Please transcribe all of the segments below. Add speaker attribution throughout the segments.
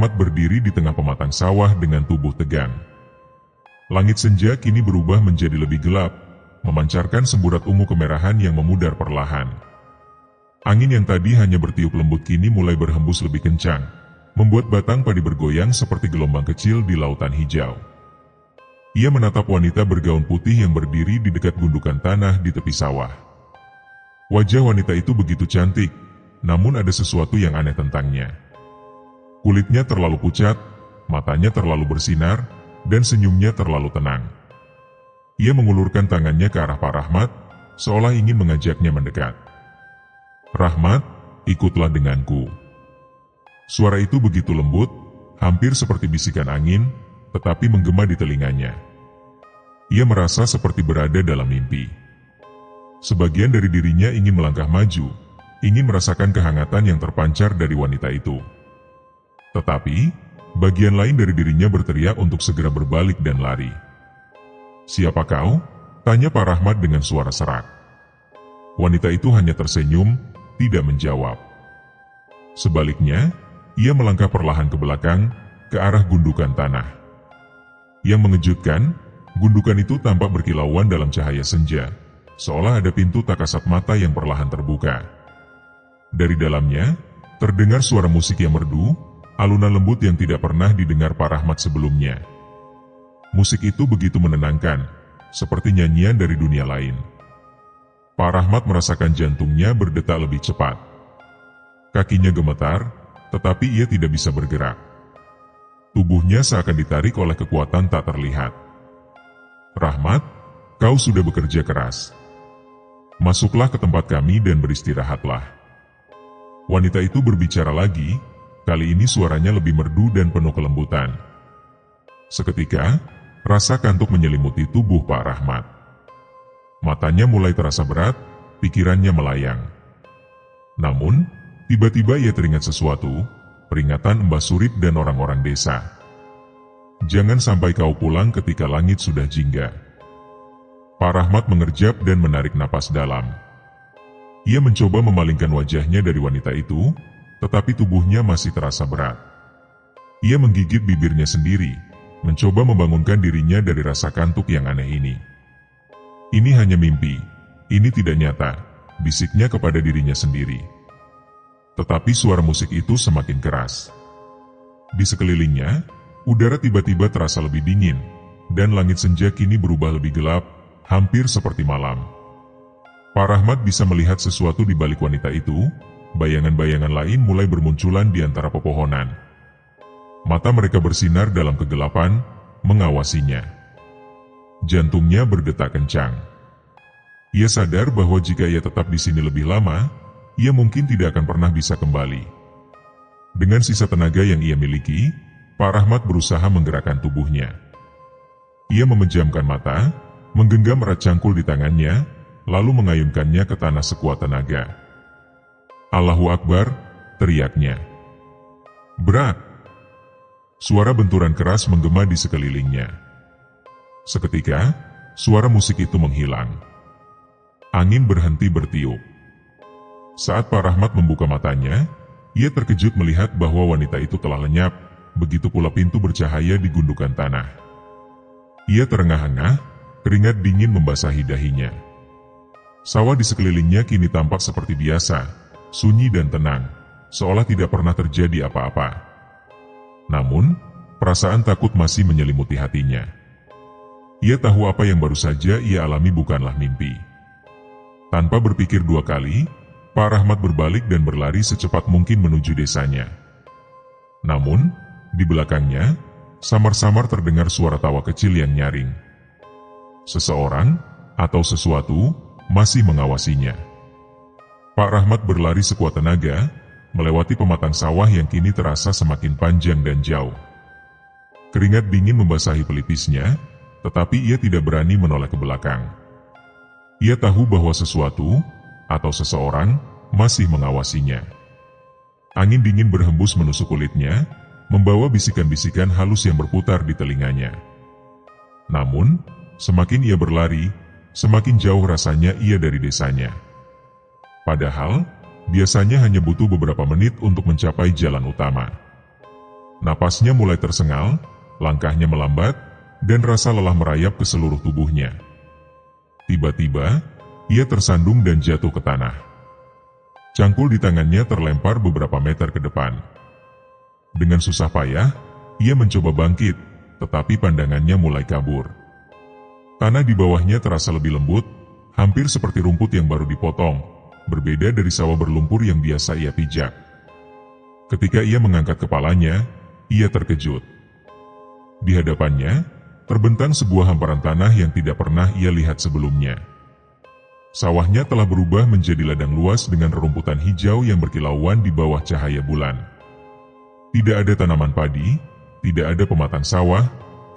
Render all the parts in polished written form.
Speaker 1: Rahmat berdiri di tengah pematang sawah dengan tubuh tegang. Langit senja kini berubah menjadi lebih gelap, memancarkan semburat ungu kemerahan yang memudar perlahan. Angin yang tadi hanya bertiup lembut kini mulai berhembus lebih kencang, membuat batang padi bergoyang seperti gelombang kecil di lautan hijau. Ia menatap wanita bergaun putih yang berdiri di dekat gundukan tanah di tepi sawah. Wajah wanita itu begitu cantik, namun ada sesuatu yang aneh tentangnya. Kulitnya terlalu pucat, matanya terlalu bersinar, dan senyumnya terlalu tenang. Ia mengulurkan tangannya ke arah Pak Rahmat, seolah ingin mengajaknya mendekat. "Rahmat, ikutlah denganku." Suara itu begitu lembut, hampir seperti bisikan angin, tetapi menggema di telinganya. Ia merasa seperti berada dalam mimpi. Sebagian dari dirinya ingin melangkah maju, ingin merasakan kehangatan yang terpancar dari wanita itu. Tetapi, bagian lain dari dirinya berteriak untuk segera berbalik dan lari. "Siapa kau?" tanya Pak Rahmat dengan suara serak. Wanita itu hanya tersenyum, tidak menjawab. Sebaliknya, ia melangkah perlahan ke belakang, ke arah gundukan tanah. Yang mengejutkan, gundukan itu tampak berkilauan dalam cahaya senja, seolah ada pintu tak kasat mata yang perlahan terbuka. Dari dalamnya, terdengar suara musik yang merdu, alunan lembut yang tidak pernah didengar Pak Rahmat sebelumnya. Musik itu begitu menenangkan, seperti nyanyian dari dunia lain. Pak Rahmat merasakan jantungnya berdetak lebih cepat. Kakinya gemetar, tetapi ia tidak bisa bergerak. Tubuhnya seakan ditarik oleh kekuatan tak terlihat. "Rahmat, kau sudah bekerja keras. Masuklah ke tempat kami dan beristirahatlah." Wanita itu berbicara lagi. Kali ini suaranya lebih merdu dan penuh kelembutan. Seketika, rasa kantuk menyelimuti tubuh Pak Rahmat. Matanya mulai terasa berat, pikirannya melayang. Namun, tiba-tiba ia teringat sesuatu, peringatan Mbah Surip dan orang-orang desa. "Jangan sampai kau pulang ketika langit sudah jingga." Pak Rahmat mengerjap dan menarik napas dalam. Ia mencoba memalingkan wajahnya dari wanita itu, tetapi tubuhnya masih terasa berat. Ia menggigit bibirnya sendiri, mencoba membangunkan dirinya dari rasa kantuk yang aneh ini. "Ini hanya mimpi, ini tidak nyata," bisiknya kepada dirinya sendiri. Tetapi suara musik itu semakin keras. Di sekelilingnya, udara tiba-tiba terasa lebih dingin, dan langit senja kini berubah lebih gelap, hampir seperti malam. Pak Rahmat bisa melihat sesuatu di balik wanita itu. Bayangan-bayangan lain mulai bermunculan di antara pepohonan. Mata mereka bersinar dalam kegelapan, mengawasinya. Jantungnya berdetak kencang. Ia sadar bahwa jika ia tetap di sini lebih lama, ia mungkin tidak akan pernah bisa kembali. Dengan sisa tenaga yang ia miliki, Pak Rahmat berusaha menggerakkan tubuhnya. Ia memejamkan mata, menggenggam erat cangkul di tangannya, lalu mengayunkannya ke tanah sekuat tenaga. "Allahu Akbar," teriaknya. "Berat!" Suara benturan keras menggema di sekelilingnya. Seketika, suara musik itu menghilang. Angin berhenti bertiup. Saat Pak Rahmat membuka matanya, ia terkejut melihat bahwa wanita itu telah lenyap, begitu pula pintu bercahaya di gundukan tanah. Ia terengah-engah, keringat dingin membasahi dahinya. Sawah di sekelilingnya kini tampak seperti biasa, sunyi dan tenang, seolah tidak pernah terjadi apa-apa. Namun, perasaan takut masih menyelimuti hatinya. Ia tahu apa yang baru saja ia alami bukanlah mimpi. Tanpa berpikir dua kali, Pak Rahmat berbalik dan berlari secepat mungkin menuju desanya. Namun, di belakangnya, samar-samar terdengar suara tawa kecil yang nyaring. Seseorang, atau sesuatu, masih mengawasinya. Pak Rahmat berlari sekuat tenaga, melewati pematang sawah yang kini terasa semakin panjang dan jauh. Keringat dingin membasahi pelipisnya, tetapi ia tidak berani menoleh ke belakang. Ia tahu bahwa sesuatu, atau seseorang, masih mengawasinya. Angin dingin berhembus menusuk kulitnya, membawa bisikan-bisikan halus yang berputar di telinganya. Namun, semakin ia berlari, semakin jauh rasanya ia dari desanya. Padahal, biasanya hanya butuh beberapa menit untuk mencapai jalan utama. Napasnya mulai tersengal, langkahnya melambat, dan rasa lelah merayap ke seluruh tubuhnya. Tiba-tiba, ia tersandung dan jatuh ke tanah. Cangkul di tangannya terlempar beberapa meter ke depan. Dengan susah payah, ia mencoba bangkit, tetapi pandangannya mulai kabur. Tanah di bawahnya terasa lebih lembut, hampir seperti rumput yang baru dipotong, berbeda dari sawah berlumpur yang biasa ia pijak. Ketika ia mengangkat kepalanya, ia terkejut. Di hadapannya, terbentang sebuah hamparan tanah yang tidak pernah ia lihat sebelumnya. Sawahnya telah berubah menjadi ladang luas dengan rerumputan hijau yang berkilauan di bawah cahaya bulan. Tidak ada tanaman padi, tidak ada pematang sawah,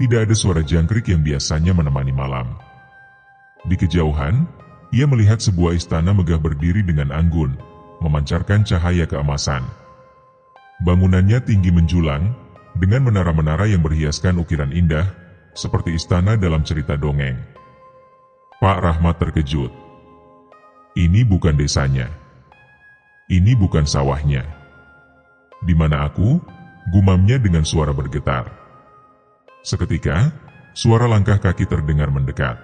Speaker 1: tidak ada suara jangkrik yang biasanya menemani malam. Di kejauhan, ia melihat sebuah istana megah berdiri dengan anggun, memancarkan cahaya keemasan. Bangunannya tinggi menjulang, dengan menara-menara yang berhiaskan ukiran indah, seperti istana dalam cerita dongeng. Pak Rahmat terkejut. Ini bukan desanya. Ini bukan sawahnya. Di mana aku? Gumamnya dengan suara bergetar. Seketika, suara langkah kaki terdengar mendekat.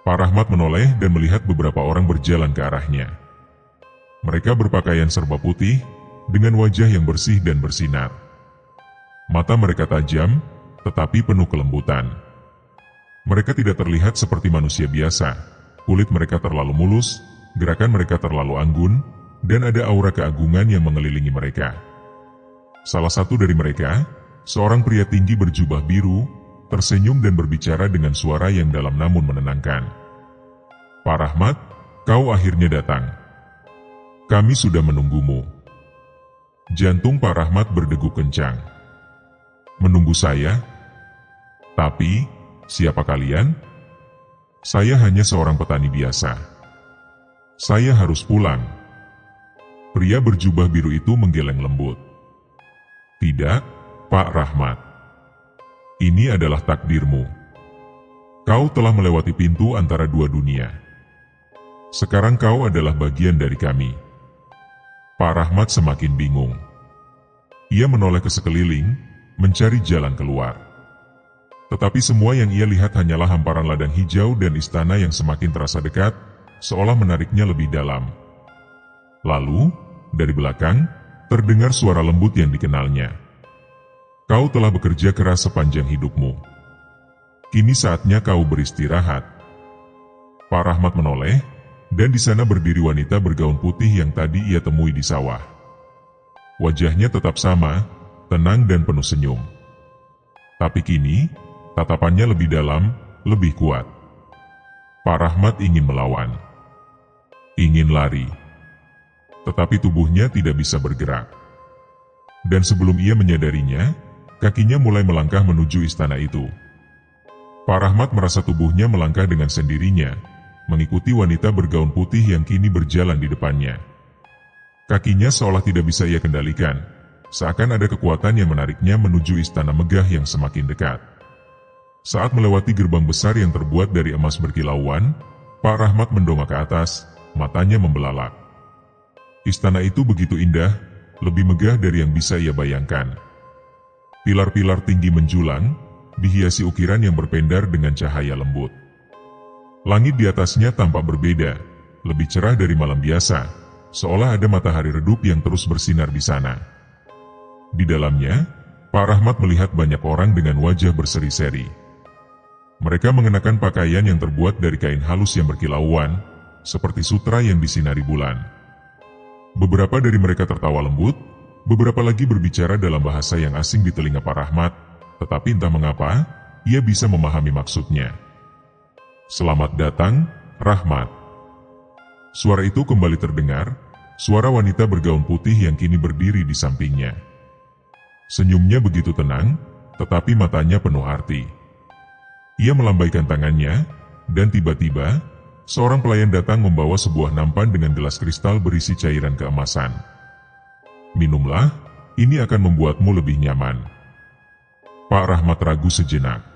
Speaker 1: Pak Rahmat menoleh dan melihat beberapa orang berjalan ke arahnya. Mereka berpakaian serba putih, dengan wajah yang bersih dan bersinar. Mata mereka tajam, tetapi penuh kelembutan. Mereka tidak terlihat seperti manusia biasa. Kulit mereka terlalu mulus, gerakan mereka terlalu anggun, dan ada aura keagungan yang mengelilingi mereka. Salah satu dari mereka, seorang pria tinggi berjubah biru, tersenyum dan berbicara dengan suara yang dalam namun menenangkan. Pak Rahmat, kau akhirnya datang. Kami sudah menunggumu. Jantung Pak Rahmat berdegup kencang. Menunggu saya? Tapi, siapa kalian? Saya hanya seorang petani biasa. Saya harus pulang. Pria berjubah biru itu menggeleng lembut. Tidak, Pak Rahmat. Ini adalah takdirmu. Kau telah melewati pintu antara dua dunia. Sekarang kau adalah bagian dari kami. Pak Rahmat semakin bingung. Ia menoleh ke sekeliling, mencari jalan keluar. Tetapi semua yang ia lihat hanyalah hamparan ladang hijau dan istana yang semakin terasa dekat, seolah menariknya lebih dalam. Lalu, dari belakang, terdengar suara lembut yang dikenalnya. Kau telah bekerja keras sepanjang hidupmu. Kini saatnya kau beristirahat. Pak Rahmat menoleh, dan di sana berdiri wanita bergaun putih yang tadi ia temui di sawah. Wajahnya tetap sama, tenang dan penuh senyum. Tapi kini, tatapannya lebih dalam, lebih kuat. Pak Rahmat ingin melawan. Ingin lari. Tetapi tubuhnya tidak bisa bergerak. Dan sebelum ia menyadarinya, kakinya mulai melangkah menuju istana itu. Pak Rahmat merasa tubuhnya melangkah dengan sendirinya, mengikuti wanita bergaun putih yang kini berjalan di depannya. Kakinya seolah tidak bisa ia kendalikan, seakan ada kekuatan yang menariknya menuju istana megah yang semakin dekat. Saat melewati gerbang besar yang terbuat dari emas berkilauan, Pak Rahmat mendongak ke atas, matanya membelalak. Istana itu begitu indah, lebih megah dari yang bisa ia bayangkan. Pilar-pilar tinggi menjulang, dihiasi ukiran yang berpendar dengan cahaya lembut. Langit di atasnya tampak berbeda, lebih cerah dari malam biasa, seolah ada matahari redup yang terus bersinar di sana. Di dalamnya, Pak Rahmat melihat banyak orang dengan wajah berseri-seri. Mereka mengenakan pakaian yang terbuat dari kain halus yang berkilauan, seperti sutra yang disinari bulan. Beberapa dari mereka tertawa lembut, beberapa lagi berbicara dalam bahasa yang asing di telinga Pak Rahmat, tetapi entah mengapa, ia bisa memahami maksudnya. Selamat datang, Rahmat. Suara itu kembali terdengar, suara wanita bergaun putih yang kini berdiri di sampingnya. Senyumnya begitu tenang, tetapi matanya penuh arti. Ia melambaikan tangannya, dan tiba-tiba, seorang pelayan datang membawa sebuah nampan dengan gelas kristal berisi cairan keemasan. Minumlah, ini akan membuatmu lebih nyaman. Pak Rahmat ragu sejenak.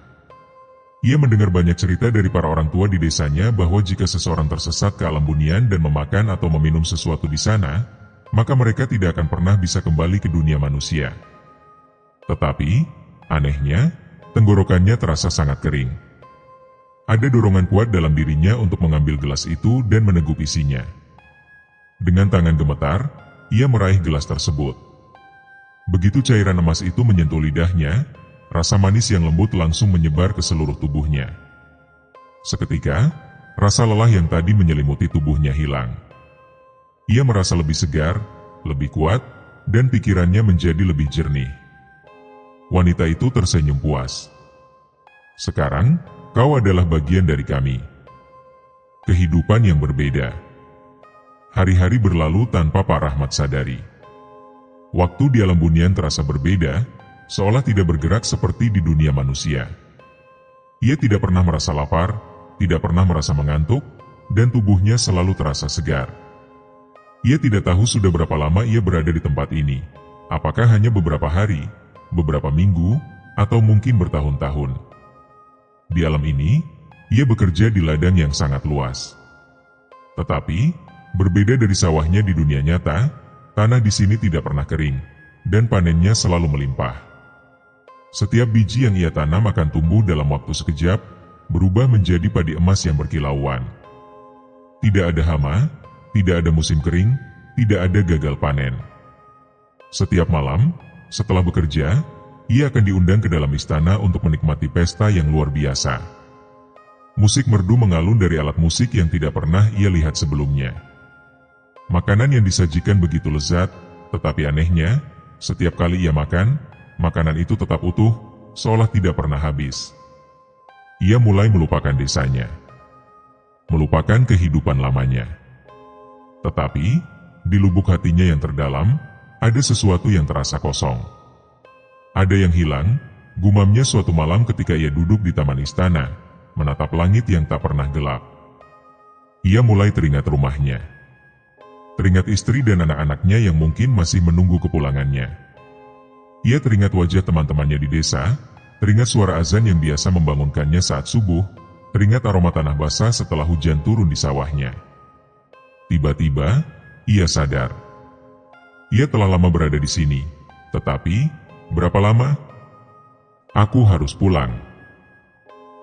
Speaker 1: Ia mendengar banyak cerita dari para orang tua di desanya bahwa jika seseorang tersesat ke alam bunian dan memakan atau meminum sesuatu di sana, maka mereka tidak akan pernah bisa kembali ke dunia manusia. Tetapi, anehnya, tenggorokannya terasa sangat kering. Ada dorongan kuat dalam dirinya untuk mengambil gelas itu dan meneguk isinya. Dengan tangan gemetar, ia meraih gelas tersebut. Begitu cairan emas itu menyentuh lidahnya, rasa manis yang lembut langsung menyebar ke seluruh tubuhnya. Seketika, rasa lelah yang tadi menyelimuti tubuhnya hilang. Ia merasa lebih segar, lebih kuat, dan pikirannya menjadi lebih jernih. Wanita itu tersenyum puas. Sekarang, kau adalah bagian dari kami. Kehidupan yang berbeda. Hari-hari berlalu tanpa Pak Rahmat sadari. Waktu di alam bunian terasa berbeda, seolah tidak bergerak seperti di dunia manusia. Ia tidak pernah merasa lapar, tidak pernah merasa mengantuk, dan tubuhnya selalu terasa segar. Ia tidak tahu sudah berapa lama ia berada di tempat ini. Apakah hanya beberapa hari, beberapa minggu, atau mungkin bertahun-tahun. Di alam ini, ia bekerja di ladang yang sangat luas. Tetapi, berbeda dari sawahnya di dunia nyata, tanah di sini tidak pernah kering, dan panennya selalu melimpah. Setiap biji yang ia tanam akan tumbuh dalam waktu sekejap, berubah menjadi padi emas yang berkilauan. Tidak ada hama, tidak ada musim kering, tidak ada gagal panen. Setiap malam, setelah bekerja, ia akan diundang ke dalam istana untuk menikmati pesta yang luar biasa. Musik merdu mengalun dari alat musik yang tidak pernah ia lihat sebelumnya. Makanan yang disajikan begitu lezat, tetapi anehnya, setiap kali ia makan, makanan itu tetap utuh, seolah tidak pernah habis. Ia mulai melupakan desanya, melupakan kehidupan lamanya. Tetapi, di lubuk hatinya yang terdalam, ada sesuatu yang terasa kosong. Ada yang hilang, gumamnya suatu malam ketika ia duduk di taman istana, menatap langit yang tak pernah gelap. Ia mulai teringat rumahnya. Teringat istri dan anak-anaknya yang mungkin masih menunggu kepulangannya. Ia teringat wajah teman-temannya di desa, teringat suara azan yang biasa membangunkannya saat subuh, teringat aroma tanah basah setelah hujan turun di sawahnya. Tiba-tiba, ia sadar. Ia telah lama berada di sini, tetapi, berapa lama? Aku harus pulang.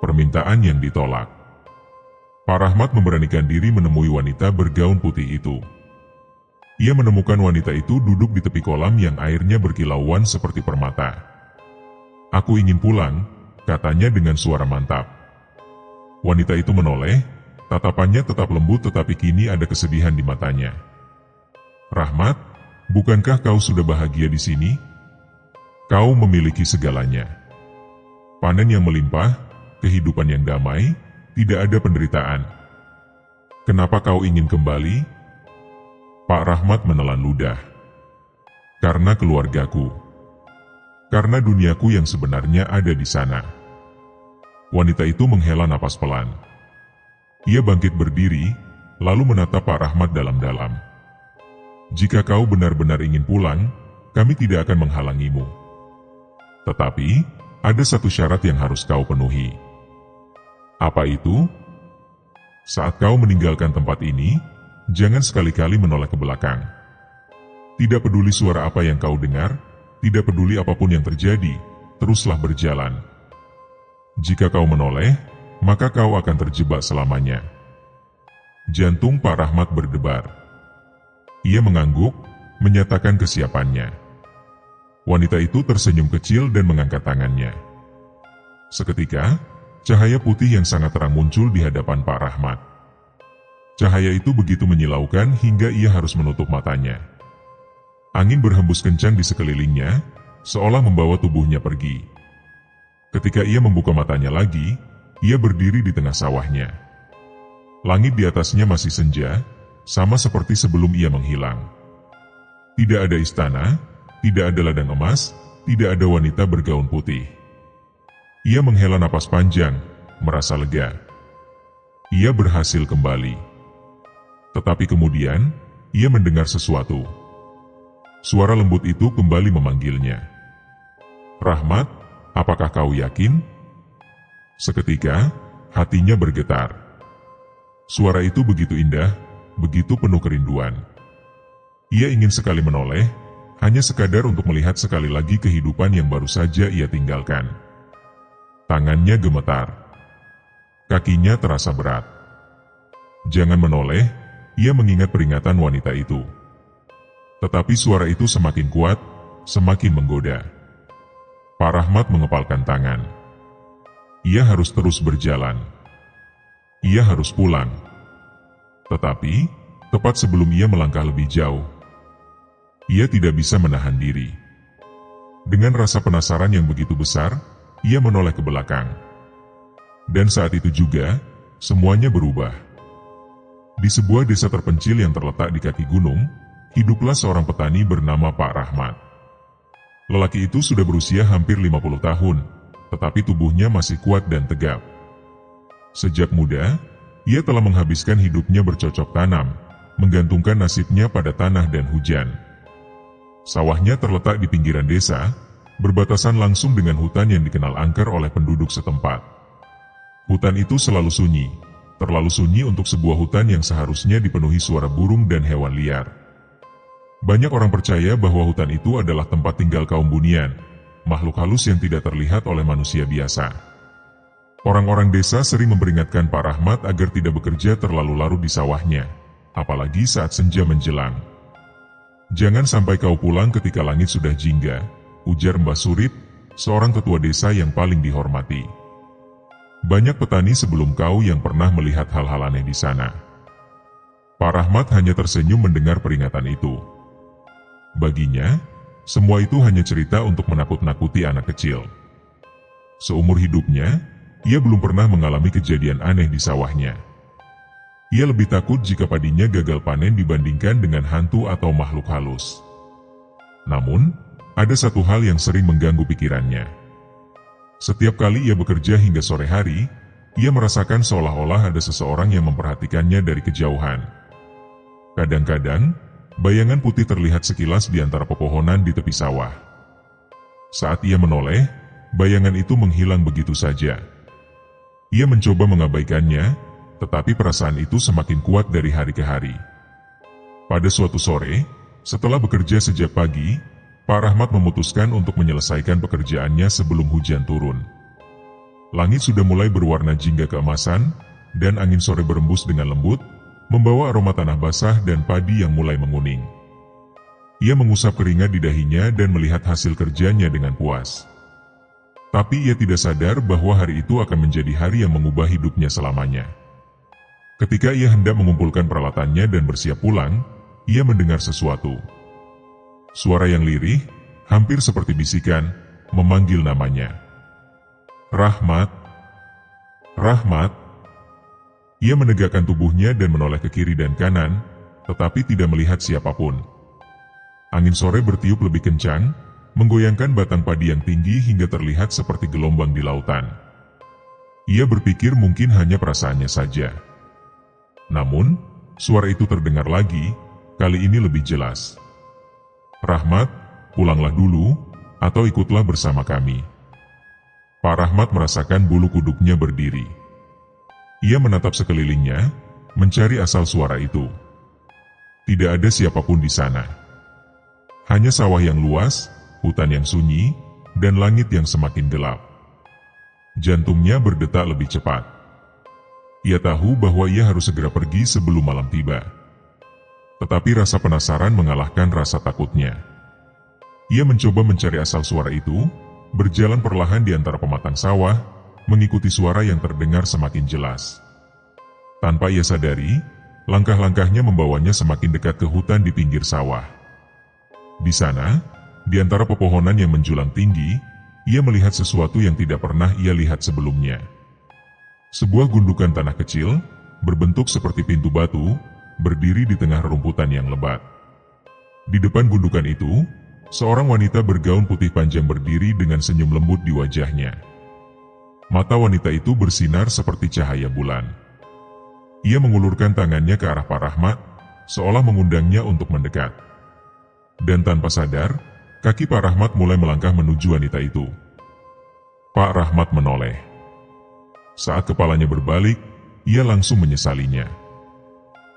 Speaker 1: Permintaan yang ditolak. Pak Rahmat memberanikan diri menemui wanita bergaun putih itu. Ia menemukan wanita itu duduk di tepi kolam yang airnya berkilauan seperti permata. Aku ingin pulang, katanya dengan suara mantap. Wanita itu menoleh, tatapannya tetap lembut tetapi kini ada kesedihan di matanya. Rahmat, bukankah kau sudah bahagia di sini? Kau memiliki segalanya. Panen yang melimpah, kehidupan yang damai, tidak ada penderitaan. Kenapa kau ingin kembali? Pak Rahmat menelan ludah. Karena keluargaku. Karena duniaku yang sebenarnya ada di sana. Wanita itu menghela napas pelan. Ia bangkit berdiri, lalu menatap Pak Rahmat dalam-dalam. Jika kau benar-benar ingin pulang, kami tidak akan menghalangimu. Tetapi, ada satu syarat yang harus kau penuhi. Apa itu? Saat kau meninggalkan tempat ini, jangan sekali-kali menoleh ke belakang. Tidak peduli suara apa yang kau dengar, tidak peduli apapun yang terjadi, teruslah berjalan. Jika kau menoleh, maka kau akan terjebak selamanya. Jantung Pak Rahmat berdebar. Ia mengangguk, menyatakan kesiapannya. Wanita itu tersenyum kecil dan mengangkat tangannya. Seketika, cahaya putih yang sangat terang muncul di hadapan Pak Rahmat. Cahaya itu begitu menyilaukan hingga ia harus menutup matanya. Angin berhembus kencang di sekelilingnya, seolah membawa tubuhnya pergi. Ketika ia membuka matanya lagi, ia berdiri di tengah sawahnya. Langit di atasnya masih senja, sama seperti sebelum ia menghilang. Tidak ada istana, tidak ada ladang emas, tidak ada wanita bergaun putih. Ia menghela napas panjang, merasa lega. Ia berhasil kembali. Tetapi kemudian, ia mendengar sesuatu. Suara lembut itu kembali memanggilnya. Rahmat, apakah kau yakin? Seketika, hatinya bergetar. Suara itu begitu indah, begitu penuh kerinduan. Ia ingin sekali menoleh, hanya sekadar untuk melihat sekali lagi kehidupan yang baru saja ia tinggalkan. Tangannya gemetar. Kakinya terasa berat. Jangan menoleh, ia mengingat peringatan wanita itu. Tetapi suara itu semakin kuat, semakin menggoda. Pak Rahmat mengepalkan tangan. Ia harus terus berjalan. Ia harus pulang. Tetapi, tepat sebelum ia melangkah lebih jauh, ia tidak bisa menahan diri. Dengan rasa penasaran yang begitu besar, ia menoleh ke belakang. Dan saat itu juga, semuanya berubah. Di sebuah desa terpencil yang terletak di kaki gunung, hiduplah seorang petani bernama Pak Rahmat. Lelaki itu sudah berusia hampir 50 tahun, tetapi tubuhnya masih kuat dan tegap. Sejak muda, ia telah menghabiskan hidupnya bercocok tanam, menggantungkan nasibnya pada tanah dan hujan. Sawahnya terletak di pinggiran desa, berbatasan langsung dengan hutan yang dikenal angker oleh penduduk setempat. Hutan itu selalu sunyi, terlalu sunyi untuk sebuah hutan yang seharusnya dipenuhi suara burung dan hewan liar. Banyak orang percaya bahwa hutan itu adalah tempat tinggal kaum bunian, makhluk halus yang tidak terlihat oleh manusia biasa. Orang-orang desa sering memperingatkan Pak Rahmat agar tidak bekerja terlalu larut di sawahnya, apalagi saat senja menjelang. "Jangan sampai kau pulang ketika langit sudah jingga," ujar Mbah Surip, seorang ketua desa yang paling dihormati. "Banyak petani sebelum kau yang pernah melihat hal-hal aneh di sana." Pak Rahmat hanya tersenyum mendengar peringatan itu. Baginya, semua itu hanya cerita untuk menakut-nakuti anak kecil. Seumur hidupnya, ia belum pernah mengalami kejadian aneh di sawahnya. Ia lebih takut jika padinya gagal panen dibandingkan dengan hantu atau makhluk halus. Namun, ada satu hal yang sering mengganggu pikirannya. Setiap kali ia bekerja hingga sore hari, ia merasakan seolah-olah ada seseorang yang memperhatikannya dari kejauhan. Kadang-kadang, bayangan putih terlihat sekilas di antara pepohonan di tepi sawah. Saat ia menoleh, bayangan itu menghilang begitu saja. Ia mencoba mengabaikannya, tetapi perasaan itu semakin kuat dari hari ke hari. Pada suatu sore, setelah bekerja sejak pagi, Pak Rahmat memutuskan untuk menyelesaikan pekerjaannya sebelum hujan turun. Langit sudah mulai berwarna jingga keemasan, dan angin sore berembus dengan lembut, membawa aroma tanah basah dan padi yang mulai menguning. Ia mengusap keringat di dahinya dan melihat hasil kerjanya dengan puas. Tapi ia tidak sadar bahwa hari itu akan menjadi hari yang mengubah hidupnya selamanya. Ketika ia hendak mengumpulkan peralatannya dan bersiap pulang, ia mendengar sesuatu. Suara yang lirih, hampir seperti bisikan, memanggil namanya. "Rahmat! Rahmat!" Ia menegakkan tubuhnya dan menoleh ke kiri dan kanan, tetapi tidak melihat siapapun. Angin sore bertiup lebih kencang, menggoyangkan batang padi yang tinggi hingga terlihat seperti gelombang di lautan. Ia berpikir mungkin hanya perasaannya saja. Namun, suara itu terdengar lagi, kali ini lebih jelas. "Rahmat, pulanglah dulu, atau ikutlah bersama kami." Pak Rahmat merasakan bulu kuduknya berdiri. Ia menatap sekelilingnya, mencari asal suara itu. Tidak ada siapapun di sana. Hanya sawah yang luas, hutan yang sunyi, dan langit yang semakin gelap. Jantungnya berdetak lebih cepat. Ia tahu bahwa ia harus segera pergi sebelum malam tiba. Tetapi rasa penasaran mengalahkan rasa takutnya. Ia mencoba mencari asal suara itu, berjalan perlahan di antara pematang sawah, mengikuti suara yang terdengar semakin jelas. Tanpa ia sadari, langkah-langkahnya membawanya semakin dekat ke hutan di pinggir sawah. Di sana, di antara pepohonan yang menjulang tinggi, ia melihat sesuatu yang tidak pernah ia lihat sebelumnya. Sebuah gundukan tanah kecil, berbentuk seperti pintu batu, berdiri di tengah rumputan yang lebat. Di depan gundukan itu, seorang wanita bergaun putih panjang berdiri dengan senyum lembut di wajahnya. Mata wanita itu bersinar seperti cahaya bulan. Ia mengulurkan tangannya ke arah Pak Rahmat, seolah mengundangnya untuk mendekat. Dan tanpa sadar, kaki Pak Rahmat mulai melangkah menuju wanita itu. Pak Rahmat menoleh. Saat kepalanya berbalik, ia langsung menyesalinya.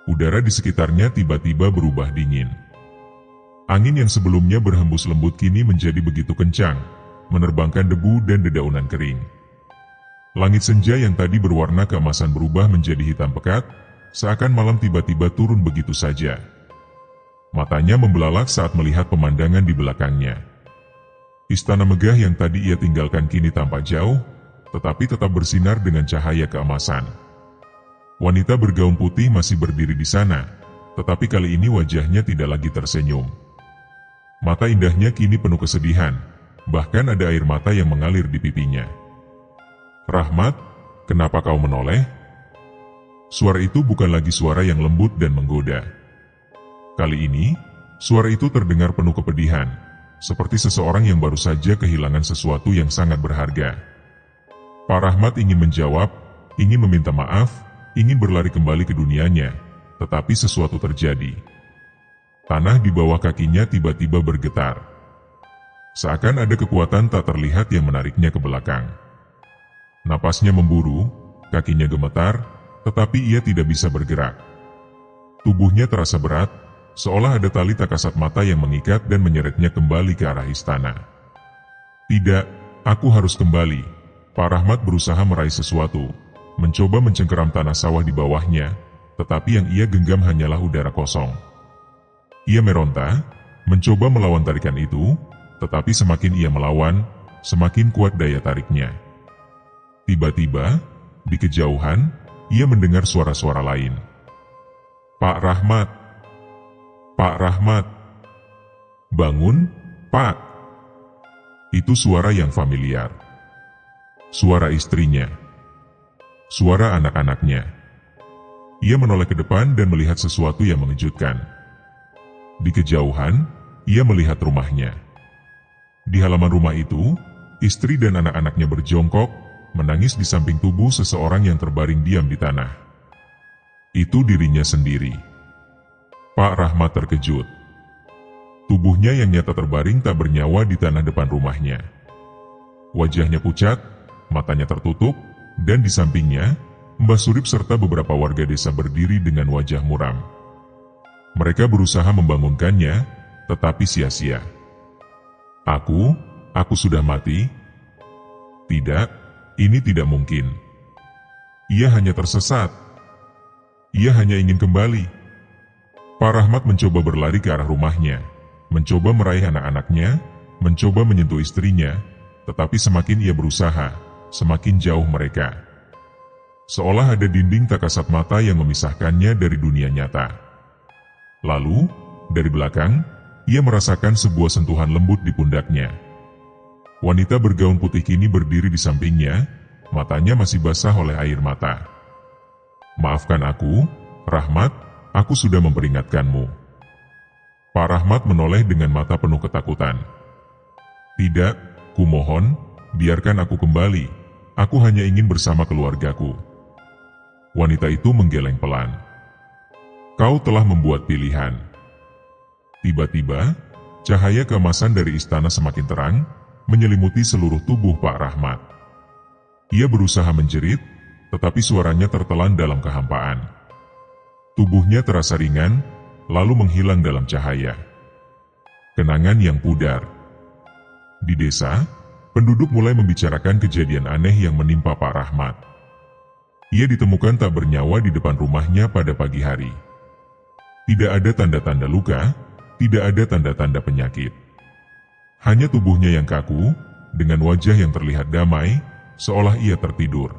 Speaker 1: Udara di sekitarnya tiba-tiba berubah dingin. Angin yang sebelumnya berhembus lembut kini menjadi begitu kencang, menerbangkan debu dan dedaunan kering. Langit senja yang tadi berwarna keemasan berubah menjadi hitam pekat, seakan malam tiba-tiba turun begitu saja. Matanya membelalak saat melihat pemandangan di belakangnya. Istana megah yang tadi ia tinggalkan kini tampak jauh, tetapi tetap bersinar dengan cahaya keemasan. Wanita bergaun putih masih berdiri di sana, tetapi kali ini wajahnya tidak lagi tersenyum. Mata indahnya kini penuh kesedihan, bahkan ada air mata yang mengalir di pipinya. "Rahmat, kenapa kau menoleh?" Suara itu bukan lagi suara yang lembut dan menggoda. Kali ini, suara itu terdengar penuh kepedihan, seperti seseorang yang baru saja kehilangan sesuatu yang sangat berharga. Pak Rahmat ingin menjawab, ingin meminta maaf, ingin berlari kembali ke dunianya, tetapi sesuatu terjadi. Tanah di bawah kakinya tiba-tiba bergetar. Seakan ada kekuatan tak terlihat yang menariknya ke belakang. Napasnya memburu, kakinya gemetar, tetapi ia tidak bisa bergerak. Tubuhnya terasa berat, seolah ada tali tak kasat mata yang mengikat dan menyeretnya kembali ke arah istana. "Tidak, aku harus kembali." Pak Rahmat berusaha meraih sesuatu, mencoba mencengkeram tanah sawah di bawahnya, tetapi yang ia genggam hanyalah udara kosong. Ia meronta, mencoba melawan tarikan itu, tetapi semakin ia melawan, semakin kuat daya tariknya. Tiba-tiba, di kejauhan, ia mendengar suara-suara lain. "Pak Rahmat! Pak Rahmat! Bangun, Pak!" Itu suara yang familiar. Suara istrinya. Suara anak-anaknya. Ia menoleh ke depan dan melihat sesuatu yang mengejutkan. Di kejauhan, ia melihat rumahnya. Di halaman rumah itu, istri dan anak-anaknya berjongkok, menangis di samping tubuh seseorang yang terbaring diam di tanah. Itu dirinya sendiri. Pak Rahmat terkejut. Tubuhnya yang nyata terbaring tak bernyawa di tanah depan rumahnya. Wajahnya pucat, matanya tertutup, dan di sampingnya, Mbah Surip serta beberapa warga desa berdiri dengan wajah muram. Mereka berusaha membangunkannya, tetapi sia-sia. Aku sudah mati?" "Tidak, ini tidak mungkin. Ia hanya tersesat. Ia hanya ingin kembali." Pak Rahmat mencoba berlari ke arah rumahnya, mencoba meraih anak-anaknya, mencoba menyentuh istrinya, tetapi semakin ia berusaha, semakin jauh mereka. Seolah ada dinding tak kasat mata yang memisahkannya dari dunia nyata. Lalu, dari belakang, ia merasakan sebuah sentuhan lembut di pundaknya. Wanita bergaun putih kini berdiri di sampingnya, matanya masih basah oleh air mata. "Maafkan aku, Rahmat, aku sudah memperingatkanmu." Pak Rahmat menoleh dengan mata penuh ketakutan. "Tidak, kumohon, biarkan aku kembali. Aku hanya ingin bersama keluargaku." Wanita itu menggeleng pelan. "Kau telah membuat pilihan." Tiba-tiba, cahaya keemasan dari istana semakin terang, menyelimuti seluruh tubuh Pak Rahmat. Ia berusaha menjerit, tetapi suaranya tertelan dalam kehampaan. Tubuhnya terasa ringan, lalu menghilang dalam cahaya. Kenangan yang pudar. Di desa, penduduk mulai membicarakan kejadian aneh yang menimpa Pak Rahmat. Ia ditemukan tak bernyawa di depan rumahnya pada pagi hari. Tidak ada tanda-tanda luka, tidak ada tanda-tanda penyakit. Hanya tubuhnya yang kaku, dengan wajah yang terlihat damai, seolah ia tertidur.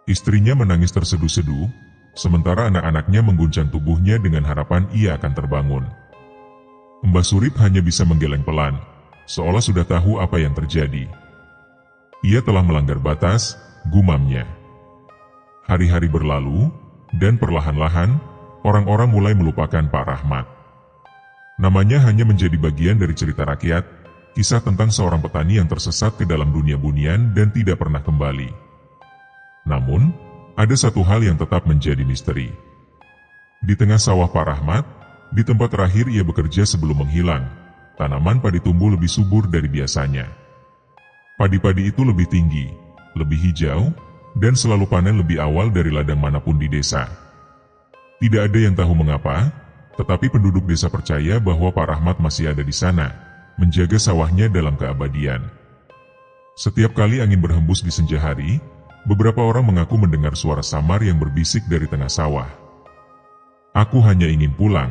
Speaker 1: Istrinya menangis terseduh-seduh, sementara anak-anaknya mengguncang tubuhnya dengan harapan ia akan terbangun. Mbah Surip hanya bisa menggeleng pelan, seolah sudah tahu apa yang terjadi. Ia telah melanggar batas, gumamnya. Hari-hari berlalu, dan perlahan-lahan, orang-orang mulai melupakan Pak Rahmat. Namanya hanya menjadi bagian dari cerita rakyat, kisah tentang seorang petani yang tersesat ke dalam dunia bunian dan tidak pernah kembali. Namun, ada satu hal yang tetap menjadi misteri. Di tengah sawah Pak Rahmat, di tempat terakhir ia bekerja sebelum menghilang, tanaman padi tumbuh lebih subur dari biasanya. Padi-padi itu lebih tinggi, lebih hijau, dan selalu panen lebih awal dari ladang manapun di desa. Tidak ada yang tahu mengapa, Tetapi penduduk desa percaya bahwa Pak Rahmat masih ada di sana, menjaga sawahnya dalam keabadian. Setiap kali angin berhembus di senja hari, beberapa orang mengaku mendengar suara samar yang berbisik dari tengah sawah. "Aku hanya ingin pulang,"